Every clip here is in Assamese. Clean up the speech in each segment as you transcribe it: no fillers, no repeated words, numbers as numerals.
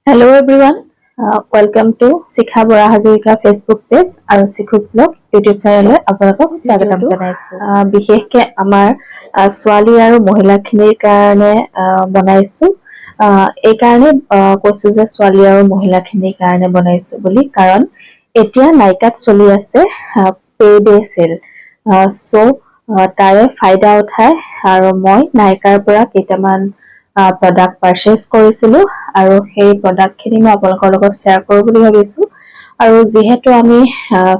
Hello everyone, welcome to Sikha Bora Hazurika Facebook page আৰু Sikhus blog YouTube channel আপোনালোকক স্বাগতম জনাইছো। বিশেষকৈ আমাৰ ছোৱালী আৰু মহিলাখিনিৰ কাৰণে বনাইছো। এই কাৰণে কৈছো যে ছোৱালী আৰু মহিলাখিনিৰ কাৰণে বনাইছো বুলি, কাৰণ এতিয়া নাইকাত চলি আছে পে-ডে সেল। সো তাৰে ফায়দা উঠাই আৰু মই নাইকাৰ পৰা কেইটামান প্ৰডাক্ট পাৰচেজ কৰিছিলো আৰু সেই প্ৰডাক্টখিনি মই আপোনালোকৰ লগত শ্বেয়াৰ কৰোঁ বুলি ভাবিছো। আৰু যেহেতু আমি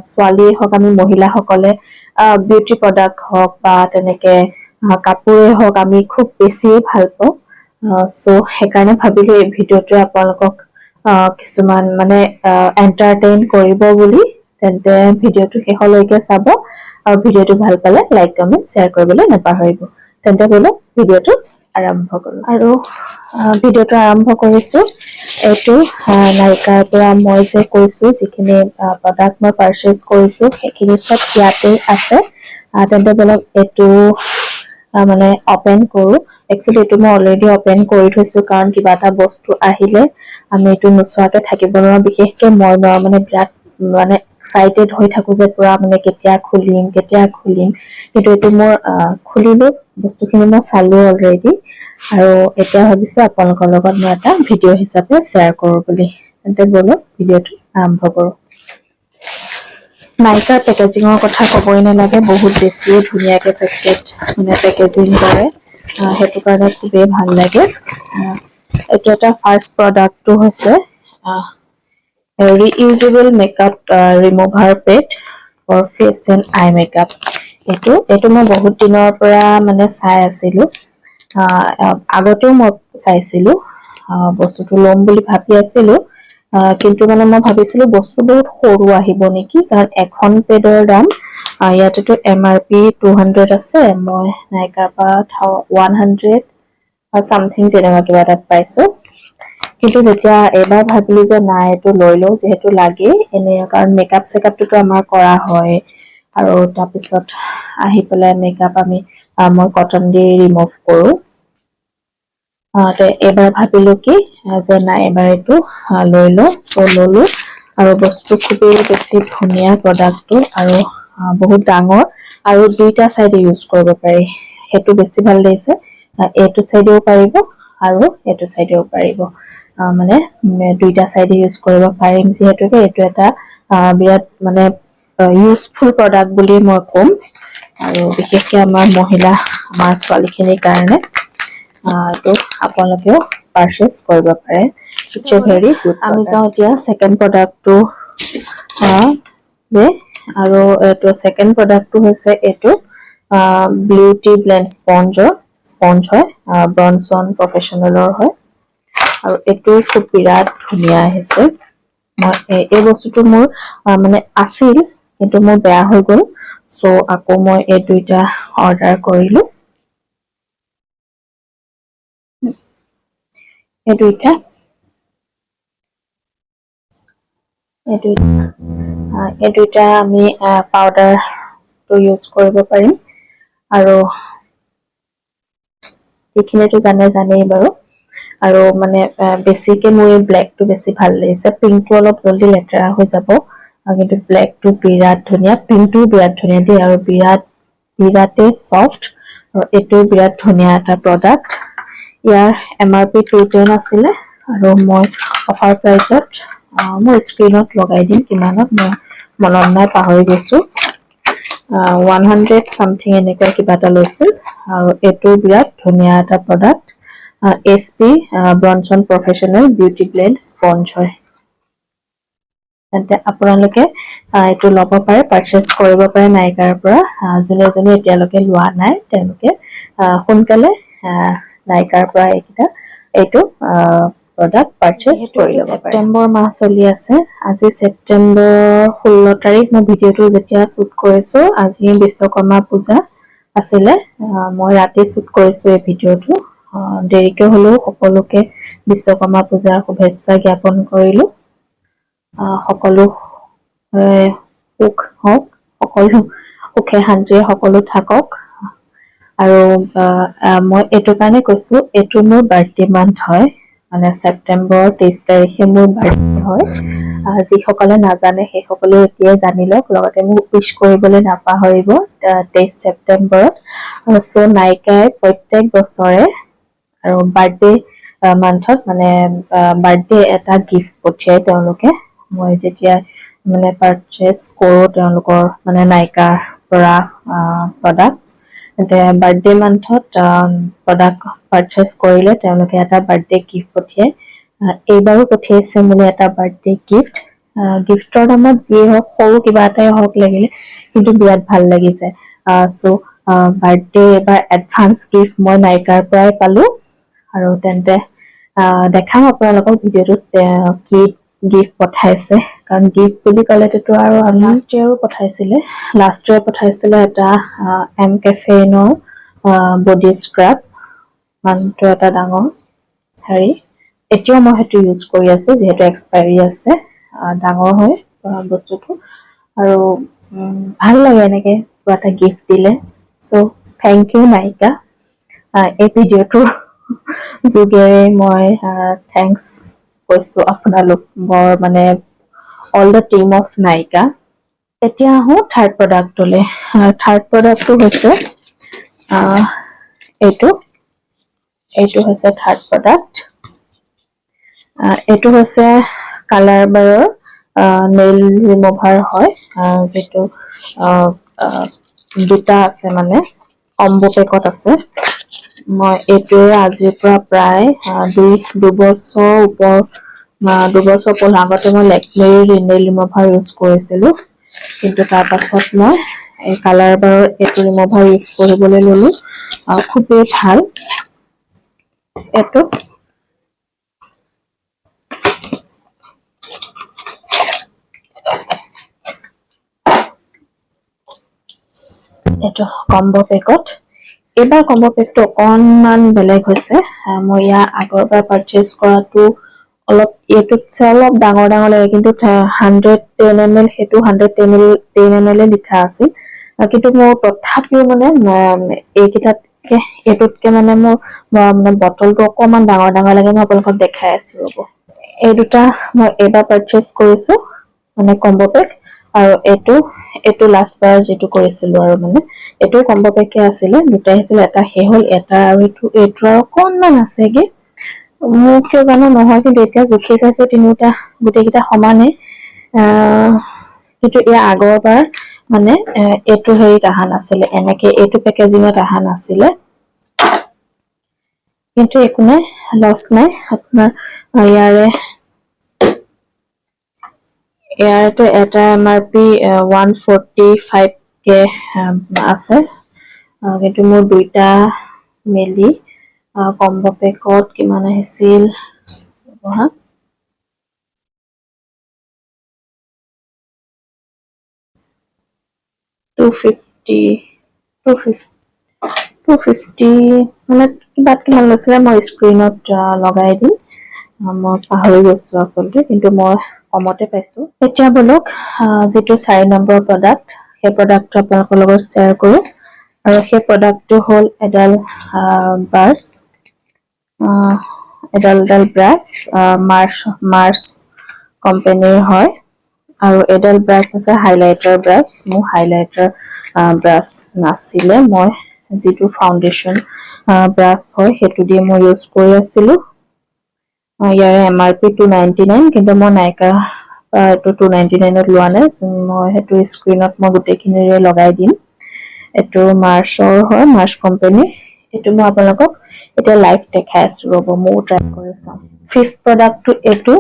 ছোৱালী হওক আমি মহিলাসকলে বিউটি প্ৰডাক্ট হওক বা তেনেকে কাপোৰে হওক আমি খুব বেছি ভাল পাওঁ। সো সেইকাৰণে ভাবিলো এই ভিডিঅ'টোৱে আপোনালোকক কিছুমান মানে এণ্টাৰটেইন কৰিব বুলি। তেন্তে ভিডিঅ'টো শেষলৈকে চাব আৰু ভিডিঅ'টো ভাল পালে লাইক কমেণ্ট শ্বেয়াৰ কৰিবলৈ নাপাহৰিব। তেন্তে বলক ভিডিঅ'টো আৰম্ভ কৰো। আৰু ভিডিঅ'টো আৰম্ভ কৰিছো। এইটো নাইকাৰ পৰা মই যে কৈছো যিখিনি প্ৰডাক্ট মই পাৰচেজ কৰিছো সেইখিনি সব ইয়াতে আছে। তেন্তে বলক এইটো মানে ওপেন কৰো। একচুৱেলি এইটো মই অলৰেডি ওপেন কৰি থৈছো, কাৰণ কিবা এটা বস্তু আহিলে আমি এইটো নোচোৱাকে থাকিব নোৱাৰো। বিশেষকৈ মই মানে বিৰাট মানে এক্সাইটেড হৈ থাকো যে পুৰা মানে কেতিয়া খুলিম। কিন্তু এইটো মোৰ খুলিলো, বস্তুখিনি মই চালো অলৰেডি আৰু এতিয়া ভাবিছো আপোনালোকৰ লগত মই এটা ভিডিঅ' হিচাপে শ্বেয়াৰ কৰো বুলি। তেন্তে বলক ভিডিঅ'টো আৰম্ভ কৰো। নাইকাৰ পেকেজিঙৰ কথা ক'বই নালাগে, বহুত বেছিয়ে ধুনীয়াকে পেকেজিং কৰে, সেইটো কাৰণে খুবেই ভাল লাগে। এইটো এটা ফাৰ্ষ্ট প্ৰডাক্টটো হৈছে reusable makeup remover pad for face and eye makeup. এইটো মই বহুত দিনৰ পৰা মানে চাই আছিলো। আগতেও মই চাইছিলো, বস্তুটো ল'ম বুলি ভাবি আছিলো, কিন্তু মানে মই ভাবিছিলো বস্তু বহুত সৰু আহিব নেকি, কাৰণ এখন পেডৰ দাম ইয়াতেতো MRP 200 আছে, মই নাইকাৰ পৰা 100 চামথিং তেনেকুৱা কিবা এটাত পাইছো। কিন্তু যেতিয়া এবাৰ ভাবিলো যে নাই এইটো লৈ লওঁ যিহেতু লাগে এনে, কাৰণ মেকআপ চেকআপটোতো আমাৰ কৰা হয় আৰু তাৰপিছত আহি পেলাই মেকআপ মই কটন দি ৰিমুভ কৰো। এবাৰ ভাবিলো কি যে নাই এবাৰ এইটো লৈ লওঁ, ললো। আৰু বস্তু খুবেই বেছি ধুনীয়া প্ৰডাক্টটো, আৰু বহুত ডাঙৰ আৰু দুইটা চাইডে ইউজ কৰিব পাৰি, সেইটো বেছি ভাল লাগিছে। এইটো চাইডেও পাৰিব আৰু এইটো চাইডেও পাৰিব, মানে দুইটা চাইডে ইউজ কৰিব পাৰিম। যিহেতুকে এইটো এটা বিৰাট মানে ইউজফুল প্ৰডাক্ট বুলি মই ক'ম, আৰু বিশেষকৈ আমাৰ ছোৱালীখিনিৰ কাৰণে এইটো আপোনালোকেও পাৰচেজ কৰিব পাৰে। It's a very good. আমি যাওঁ এতিয়া ছেকেণ্ড প্ৰডাক্টটো, আৰু এইটো ছেকেণ্ড প্ৰডাক্টটো হৈছে এইটো বিউটি ব্লেণ্ড স্পঞ্জ হয়, ব্ৰনছন প্ৰফেচনেলৰ হয়, আৰু এইটো খুব বিৰাট ধুনীয়া আহিছে। এই বস্তুটো মোৰ মানে আছিল, কিন্তু মোৰ বেয়া হৈ গ'ল, চ' আকৌ মই এই দুইটা অৰ্ডাৰ কৰিলো। এই দুইটা আমি পাউডাৰটো ইউজ কৰিব পাৰিম, আৰু এইখিনিতো জানেই বাৰু। আৰু মানে বেছিকে মোৰ এই ব্লেকটো বেছি ভাল লাগিছে, পিংকটো অলপ জলদি লেতেৰা হৈ যাব, কিন্তু ব্লেকটো বিৰাট ধুনীয়া, পিংকটোও বিৰাট ধুনীয়া দেই, আৰু বিৰাটেই চফ্ট, আৰু এইটো বিৰাট ধুনীয়া এটা প্ৰডাক্ট। ইয়াৰ MRP 210 আছিলে, আৰু মই অফাৰ প্ৰাইচত মই স্ক্ৰীনত লগাই দিম কিমানত, মই মনত নাই পাহৰি গৈছো, 100 চামথিং এনেকুৱা কিবা এটা লৈছিল। আৰু এইটো বিৰাট ধুনীয়া এটা product, SP Bronson professional beauty blend sponge হয়। তেন্তে আপোনালোকে এইটো ল'ব পাৰে, পাৰচেজ কৰিব পাৰে নাইকাৰ পৰা। যোনে এতিয়ালৈকে লোৱা নাই তেওঁলোকে সোনকালে নাইকাৰ পৰা এইটো প্ৰডাক্ট পাৰচেজ কৰি ল'ব পাৰে। ছেপ্টেম্বৰ মাহ চলি আছে, আজি ছেপ্টেম্বৰ 16 তাৰিখ। মই ভিডিঅ'টো যেতিয়া শ্বুট কৰিছো আজি বিশ্বকৰ্মা পূজা আছিলে, মই ৰাতি শ্বুট কৰিছো এই ভিডিঅ'টো। দেৰিকে হলেও সকলোকে বিশ্বকৰ্মা পূজাৰ শুভেচ্ছা জ্ঞাপন কৰিলো। সকলো সুখ হওক, সকলো সুখে শান্তিৰে সকলো থাকক। আৰু মই এইটো কাৰণে কৈছো, এইটো মোৰ বাৰ্থডে মান্থ হয়, মানে ছেপ্টেম্বৰ 23 তাৰিখে মোৰ বাৰ্থডে হয়। যিসকলে নাজানে সেইসকলে এতিয়াই জানি লওক, লগতে মোক উইশ কৰিবলৈ নাপাহৰিব 23 ছেপ্টেম্বৰত। চ' নাইকাই প্ৰত্যেক বছৰে আৰু বাৰ্থডে মান্থত মানে বাৰ্থডে এটা গিফ্ট পঠিয়াই তেওঁলোকে। মই যেতিয়া মানে পাৰচেজ কৰোঁ তেওঁলোকৰ মানে নাইকাৰ পৰা প্ৰডাক্টছ, বাৰ্থডে মান্থত প্ৰডাক্ট পাৰচেজ কৰিলে তেওঁলোকে এটা বাৰ্থডে গিফ্ট পঠিয়াই। এইবাৰো পঠিয়াইছে মোলৈ এটা বাৰ্থডে গিফ্ট। গিফ্টৰ নামত যিয়ে হওক, সৰু কিবা এটাই হওক লাগিলে, কিন্তু বিৰাট ভাল লাগিছে। চ' বাৰ্থডে এবাৰ এডভান্স গিফ্ট মই নাইকাৰ পৰাই পালো। আৰু তেন্তে দেখাম আপোনালোকক ভিডিঅ'টোত কি গিফ্ট পঠাইছে, কাৰণ গিফ্ট বুলি ক'লেতো আৰু লাষ্ট ইয়েৰ পঠাইছিলে এটা এম কেফেইনৰ বডি স্ক্ৰাব, মানুহটো এটা ডাঙৰ হেৰি। এতিয়াও মই সেইটো ইউজ কৰি আছো, যিহেতু এক্সপাইৰী আছে, ডাঙৰ হয় বস্তুটো। আৰু ভাল লাগে এনেকে কিবা এটা গিফ্ট দিলে। চ' থেংক ইউ নাইকা। এই ভিডিঅ'টোৰ যোগেৰে মই থেংকছ কৈছো আপোনালোক বৰ, মানে অল দ্য টিম অফ নাইকা। এতিয়া আহো থাৰ্ড প্ৰডাক্টলৈ। থাৰ্ড প্ৰডাক্টটো হৈছে এইটো হৈছে থাৰ্ড প্ৰডাক্ট। এইটো হৈছে কালাৰ বাৰৰ নেইল ৰিমুভাৰ হয়, যিটো দুটা আছে, মানে কম্বো পেকত আছে। মই এইটোৱে আজিৰ পৰা প্ৰায় দুবছৰ ওপৰ আগতে মই লেকমিৰ নেইল ৰিমুভাৰ ইউজ কৰিছিলো, কিন্তু তাৰ পাছত মই এই কালাৰ বাৰৰ এইটো ৰিমুভাৰ ইউজ কৰিবলৈ ললো। খুবেই ভাল এইটো। এইটো কম্বো পেকত। এইবাৰ কম্বো পেকটো অকণমান বেলেগ হৈছে। মই ইয়াৰ আগৰবাৰ পাৰচেজ কৰাটো এইটোতছে অলপ ডাঙৰ লাগে, কিন্তু 110 ml, সেইটো 110 ml লিখা আছিল। কিন্তু মোৰ তথাপিও মানে এইটোতকে মানে মোৰ মানে বটলটো অকণমান ডাঙৰ লাগে। মই আপোনালোকক দেখাই আছো ৰ'ব। এই দুটা মই এইবাৰ পাৰচেজ কৰিছো, মানে কম্বো পেক। আৰু এইটো লাষ্ট বাৰ যিটো কৰিছিলো, আৰু মানে এইটো কম্বো পেকে আছিলে, দুটা আহিছিলে, এটা শেষ হ'ল, এটা আৰু এইটো আৰু অকণমান আছেগে। মোৰ কিয় জানো নহয়, কিন্তু এতিয়া জুখি চাইছো তিনিওটা গোটেইকেইটা সমানে। কিন্তু ইয়াৰ আগৰবাৰ মানে এইটো হেৰিত অহা নাছিলে, এনেকে এইটো পেকেজিঙত অহা নাছিলে। কিন্তু একো নাই, লছ নাই। আপোনাৰ ইয়াৰটো এটা MRP 145K আছে, কিন্তু মোৰ দুইটা মিলি কম্বো পেকত কিমান আহিছিল 250 মানে কিবা কিমান লৈছিলে, মই স্ক্ৰীনত লগাই দিম। মই পাহৰি গৈছো আচলতে, কিন্তু মই কমতে পাইছো। এতিয়া বলক যিটো 4 নম্বৰ প্ৰডাক্ট, সেই প্ৰডাক্টটো আপোনালোকৰ লগত শ্বেয়াৰ কৰো। আৰু সেই প্ৰডাক্টটো হ'ল এডাল ব্ৰাছ, মাৰ্চ কোম্পানীৰ হয়। আৰু এডাল ব্ৰাছ হৈছে হাইলাইটাৰ ব্ৰাছ। মোৰ হাইলাইটাৰ ব্ৰাছ নাছিলে, মই যিটো ফাউণ্ডেশ্যন ব্ৰাছ হয় সেইটো দিয়ে মই ইউজ কৰি আছিলো। ইয়াৰে MRP 299, কিন্তু মই নাইকা এইটো 299ত লোৱা নাই। মই সেইটো স্ক্ৰীনত মই গোটেইখিনিৰে লগাই দিম। এইটো মাৰ্চৰ হয়, মাৰ্চ কোম্পানী। এইটো মই আপোনালোকক এতিয়া লাইভ দেখাই আছো ৰ'ব, ময়ো ট্ৰাই কৰি চাওঁ। ফিফ্থ প্ৰডাক্টটো এইটো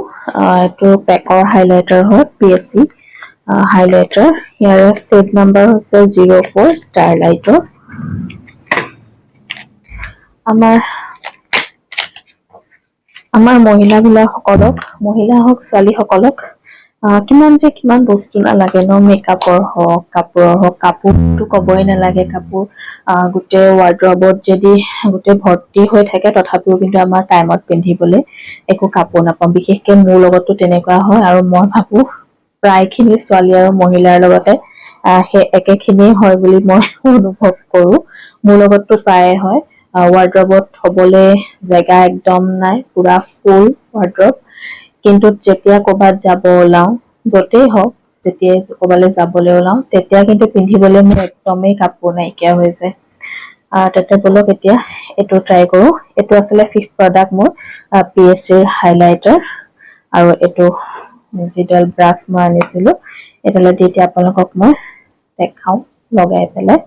পেকৰ হাইলাইটাৰ হয়, PSC হাইলাইটাৰ। ইয়াৰে ছেট নাম্বাৰ হৈছে 04 ষ্টাৰলাইটৰ। আমাৰ মহিলা হওক ছোৱালীসকলক কিমান বস্তু নালাগে ন, মেকআপৰ হওক, কাপোৰৰ হওক। কাপোৰটো ক'বই নালাগে, কাপোৰ গোটেই ৱাৰ্ড্ৰবত যদি গোটেই ভৰ্তি হৈ থাকে, তথাপিও কিন্তু আমাৰ টাইমত পিন্ধিবলৈ একো কাপোৰ নাপাওঁ। বিশেষকে মোৰ লগতো তেনেকুৱা হয়, আৰু মই ভাবো প্ৰায়খিনি ছোৱালী আৰু মহিলাৰ লগতে সেই একেখিনিয়ে হয় বুলি মই অনুভৱ কৰো। মোৰ লগততো প্ৰায়ে হয়। ৱাৰ্ড্ৰবত থ'বলৈ জেগা একদম নাই, পুৰা ফুল ৱাৰ্ড্ৰব। কিন্তু যেতিয়া ক'ৰবাত যাব ওলাওঁ, য'তেই হওক, যেতিয়াই ক'ৰবালৈ যাবলৈ ওলাওঁ, তেতিয়া কিন্তু পিন্ধিবলৈ মোৰ একদমেই কাপোৰ নাইকিয়া হৈ যায়। তাতে বলক এতিয়া এইটো ট্ৰাই কৰোঁ। এইটো আছিলে 5th প্ৰডাক্ট মোৰ, PSCৰ হাইলাইটাৰ। আৰু এইটো যিডাল ব্ৰাছ মই আনিছিলোঁ, এইডালেদি এতিয়া আপোনালোকক মই দেখাওঁ লগাই পেলাই।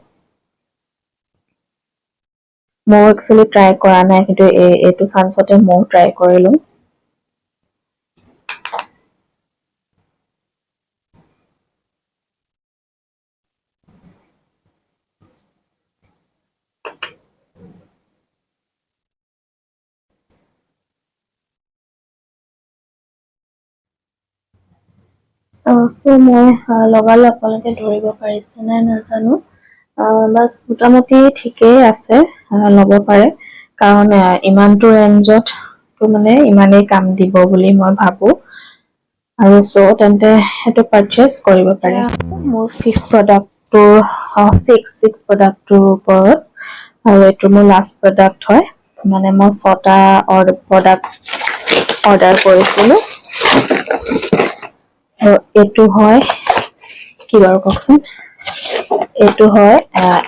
মই একচুৱেলি ট্ৰাই কৰা নাই, কিন্তু এইটো চান্সতে ময়ো ট্ৰাই কৰিলোঁ। চ' মই লগালে আপোনালোকে ধৰিব পাৰিছে নাই নাজানো। বাছ মোটামুটি ঠিকেই আছে, ল'ব পাৰে। কাৰণ ইমানটো ৰেঞ্জত মানে ইমানেই কাম দিব বুলি মই ভাবোঁ। আৰু চ' তেন্তে সেইটো পাৰচেজ কৰিব পাৰে। মোৰ 5th প্ৰডাক্টটোৰ 6 প্ৰডাক্টটোৰ ওপৰত, আৰু এইটো মোৰ লাষ্ট প্ৰডাক্ট হয়। মানে মই 6টা প্ৰডাক্ট অৰ্ডাৰ কৰিছিলোঁ। এইটো হয় কি বাৰু কওকচোন, এইটো হয়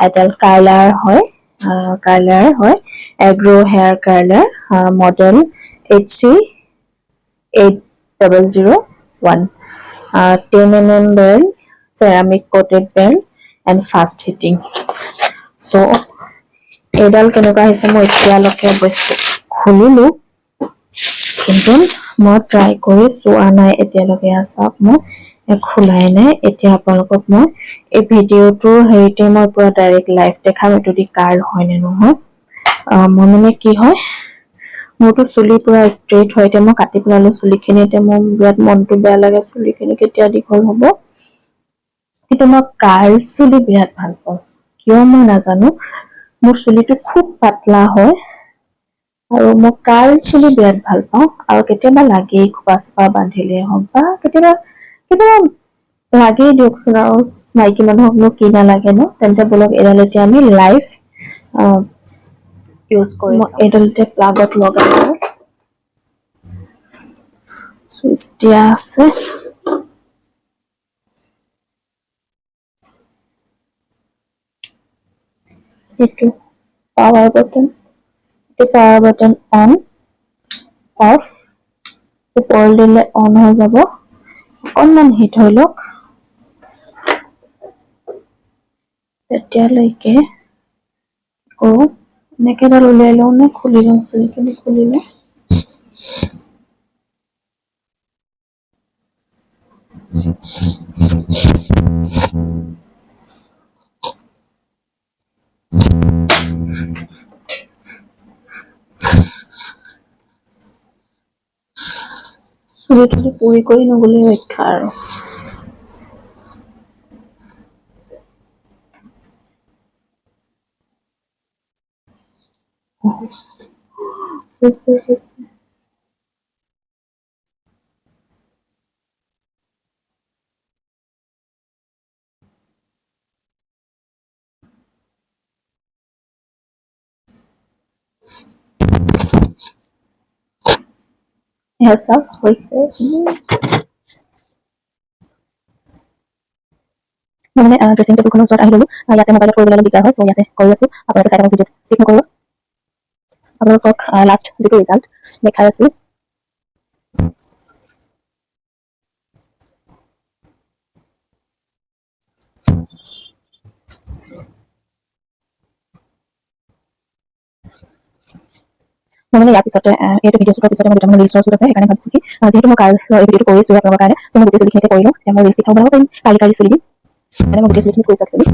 এডাল কাৰ্লাৰ হয়, Agaro hair curler, model HC8001, 10mm belt, ceramic coated belt and fast heating. So' এইডাল কেনেকুৱা হৈছে মই এতিয়ালৈকে অৱশ্যে খুলিলোঁ, কিন্তু মই ট্ৰাই কৰি চোৱা নাই এতিয়ালৈকে। চাওক মই খোলাই নাই। এতিয়া আপোনালোকক মই এই ভিডিঅ'টোৰ হেৰিতে মই পুৰা ডাইৰেক্ট লাইভ দেখাম, এইটো দি কাৰ্ড হয় নে নহয়। মই মানে কি হয়, মোৰতো চুলি পুৰা ষ্ট্ৰেইট হয়। এতিয়া মই কাটি পেলালোঁ চুলিখিনি, এতিয়া মোৰ বিৰাট মনটো বেয়া লাগে, চুলিখিনি কেতিয়া দীঘল হ'ব। কিন্তু মই কাৰ্ল চুলি বিৰাট ভাল পাওঁ, কিয় মই নাজানো। মোৰ চুলিটো খুব পাতলা হয় আৰু মই কাৰ্ল চুলি বিৰাট ভাল পাওঁ। আৰু কেতিয়াবা লাগেই, খোপা চোপা বান্ধিলে হওক বা কেতিয়াবা লাগেই দিয়কচোন, আৰু মাইকী মানুহকনো কি নালাগে ন। তেন্তে বলক এডাল এতিয়া আমি লাইভ ইউজ কৰি এইডাল এতিয়া প্লাগত লগাই লওঁ। চুইচ দিয়া আছে। এইটো পাৱাৰ বাটন অন অফ, ওপৰ দিলে অন হৈ যাব। অকণমান হিট হৈ লওক, তেতিয়ালৈকে কৰোঁ। এনেকে এডাল উলিয়াই লওঁ নে খুলি লওঁ, চুলিখিনি খুলি লওঁ। চুলিখিনি পুৰি কৰি নগ'লে ৰক্ষা আৰু। চাওক হৈছে। মই মানে ড্ৰেছিং টেবুলখনৰ ওচৰত আহি গ'লো, ইয়াতে মোবাইলত কৰিবলৈ দিগদাৰ হয়, চ' ইয়াতে কৰি আছোঁ। আপোনালোকে চাই থাকক ভিডিঅ'টো, স্কিপ নকৰিব। আপোনালোকক লাষ্ট যিটো ৰিজাল্ট দেখাই আছোঁ। মই মানে ইয়াৰ পিছতে এইটো ভিডিঅ' শ্বুটৰ পিছতে মই দুটামান ৰিলছৰ শ্বুট আছে, সেইকাৰণে ভাবিছোঁ কি যিহেতু মই কাৰ্ল এই ভিডিঅ'টো কৰিছোঁ আপোনালোকৰ কাৰণে, চ' মই গোটেই চুলিখিনিতে কৰি লওঁ। এতিয়া মই ৰিলছ কেইটাও বনাব পাৰিম, কালি চুলি দিম। মানে মই গোটেই চুলিখিনি কৰিছোঁ একচুৱেলি।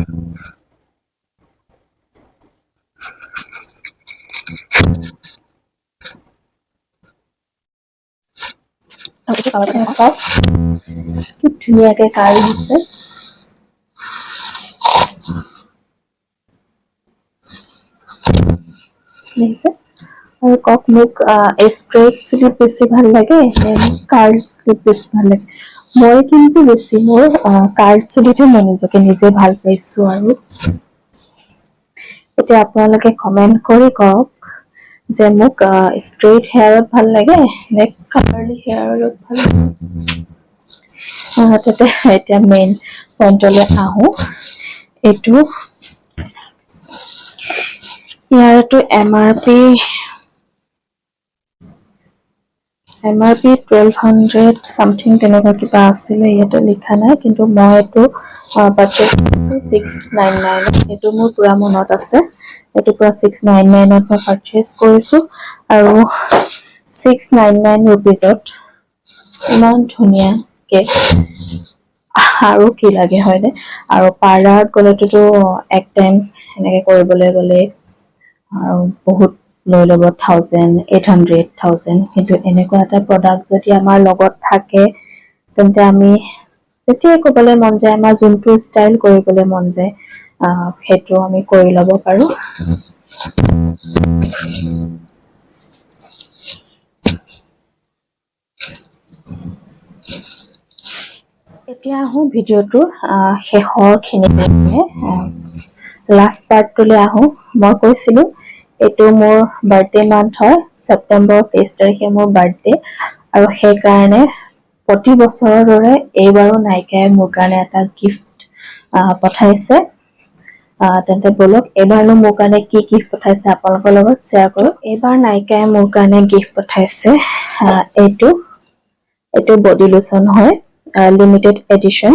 খুব ধুনীয়াকে কাৰ্ল দিছে। আৰু কওক মোক ষ্ট্ৰেইট চুলি বেছি ভাল লাগে নে কাৰ্ল চুলি বেছি ভাল লাগে? মই কিন্তু বেছি মোৰ কাৰ্ল চুলিটো মই নিজকে নিজে ভাল পাইছোঁ। আৰু এতিয়া আপোনালোকে কমেন্ট কৰি কওক যে মোক ষ্ট্ৰেইট হেয়াৰত ভাল লাগে নে কাৰ্লি হেয়াৰত ভাল লাগে। তাতে এতিয়া মেইন পইণ্টলৈ আহো। এইটো ইয়াৰটো MRP 1200 সামথিং তেনেকুৱা কিবা আছিলে, ইয়াতে লিখা নাই, কিন্তু মই এইটো পাৰচেজ 699 এইটো মোৰ পুৰা মনত আছে। এইটো পুৰা 699 মই পাৰচেজ কৰিছো আৰু 699 ৰুপিজত ইমান ধুনীয়াকে আৰু কি লাগে হয়নে। আৰু পাৰ্লাৰত গ'লেতো এক টাইম এনেকে কৰিবলৈ গ'লে আৰু বহুত লৈ ল'ব 1800 1000, কিন্তু এনেকুৱা এটা প্ৰডাক্ট যদি আমাৰ লগত থাকে তেন্তে আমি যেতিয়াই ক'বলৈ মন যায়, আমাৰ যোনটো ষ্টাইল কৰিবলৈ মন যায় সেইটো আমি কৰি ল'ব পাৰো। এতিয়া আহো ভিডিঅ'টোৰ শেষৰ খিনিলৈকে, লাষ্ট পাৰ্টটোলৈ আহো। মই কৈছিলো এইটো মোৰ বাৰ্থডে মান্থ হয়, ছেপ্টেম্বৰ 23 তাৰিখে মোৰ বাৰ্থডে, আৰু সেইকাৰণে প্ৰতি বছৰৰ দৰে এইবাৰো নাইকাই মোৰ কাৰণে এটা গিফ্ট পঠাইছে। তেন্তে বলক এইবাৰনো মোৰ কাৰণে কি গিফ্ট পঠাইছে আপোনালোকৰ লগত শ্বেয়াৰ কৰো। এইবাৰ নাইকাই মোৰ কাৰণে গিফ্ট পঠাইছে এইটো বডি লোচন হয়, লিমিটেড এডিশ্যন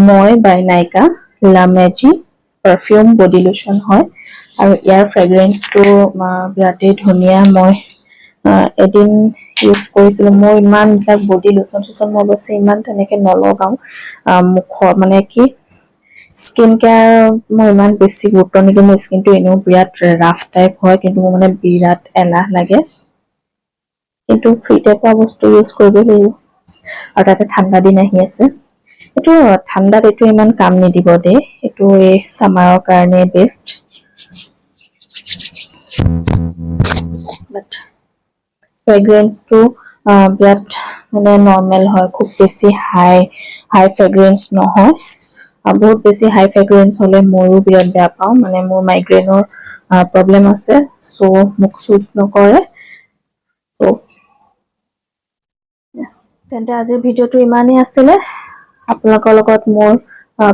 মই বাই নাইকা লা মেজি পাৰফিউম বডি লোচন হয়, আৰু ইয়াৰ ফ্ৰেগ্ৰেন্সটো বিৰাটেই ধুনীয়া। মই এদিন ইউজ কৰিছিলো। মোৰ ইমান বিলাক বডি লোচন মই অৱশ্যে ইমান তেনেকে নলগাও, মুখৰ মানে কি স্কিন কেয়াৰ মই ইমান বেছি গুৰুত্ব নিদিওঁ। মোৰ স্কিনটো এনেও বিৰাট ৰাফ টাইপ হয়, কিন্তু মোৰ মানে বিৰাট এলাহ লাগে, কিন্তু ফ্ৰীতে পোৱা বস্তু ইউজ কৰিব লাগিব। আৰু তাতে ঠাণ্ডা দিন আহি আছে, এইটো ঠাণ্ডাত এইটো ইমান কাম নিদিব দেই, এইটো এই চামাৰৰ কাৰণে বেষ্ট। ফ্ৰেগ্ৰেন্সটো বিৰাট মানে নৰ্মেল হয়, খুব বেছি হাই ফ্ৰেগ্ৰেন্স নহয়। বহুত বেছি হাই ফ্ৰেগ্ৰেন্স হলে ময়ো বিৰাট বেয়া পাওঁ, মানে মোৰ মাইগ্ৰেইনৰ প্ৰব্লেম আছে, চ' মোক চুট নকৰে। তেন্তে আজিৰ ভিডিঅ'টো ইমানেই আছিলে। আপোনালোকৰ লগত মোৰ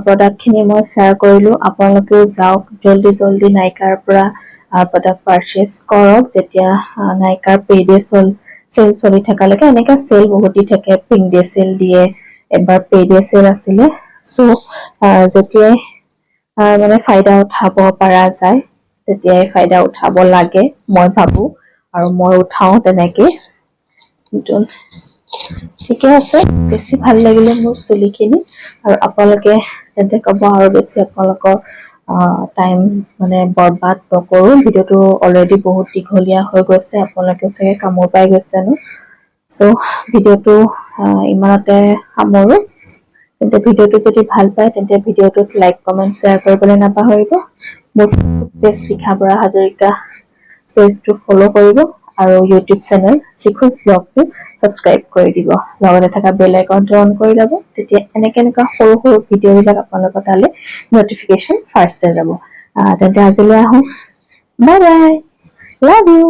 প্ৰডাক্টখিনি মই শ্বেয়াৰ কৰিলো। আপোনালোকেও যাওক জল্দি নাইকাৰ পৰা প্ৰডাক্ট পাৰচেজ কৰক, যেতিয়া নাইকাৰ পেডে চেল চলি থকালৈকে। এনেকে চেল বহুত দি থাকে, পিংক ডে চেল দিয়ে, এবাৰ পেডে চেল আছিলে, চ' যেতিয়াই মানে ফাইদা উঠাব পৰা যায় তেতিয়াই ফাইদা উঠাব লাগে মই ভাবো, আৰু মই উঠাও তেনেকে। কিন্তু ঠিকে আছে, বেছি ভাল লাগিলে মোৰ চুলিখিনি, আৰু আপোনালোকে তেন্তে ক'ব আৰু বেছি আপোনালোকৰ টাইম মানে বৰবাদ নকৰো। ভিডিঅ'টো অলৰেডি বহুত দীঘলীয়া হৈ গৈছে, আপোনালোকে চাগে কামৰ পাই গৈছে ন, চ' ভিডিঅ'টো ইমানতে সামৰো। তেন্তে ভিডিঅ'টো যদি ভাল পায় তেন্তে ভিডিঅ'টোত লাইক কমেণ্ট শ্বেয়াৰ কৰিবলৈ নাপাহৰিব। মোৰ শিখা বৰা হাজৰিকা পেজটো ফ'ল' কৰিব, আৰু ইউটিউব চেনেল শিখোজ ব্লগটো ছাবস্ক্ৰাইব কৰি দিব, লগতে থকা বেল আইকনটো অন কৰি ল'ব, তেতিয়া এনেকুৱা সৰু ভিডিঅ'বিলাক আপোনালোকৰ তালৈ নটিফিকেশ্যন ফাৰ্ষ্টে যাব। তেন্তে আজিলৈ আহোঁ, বাই বাই, লাভ ইউ।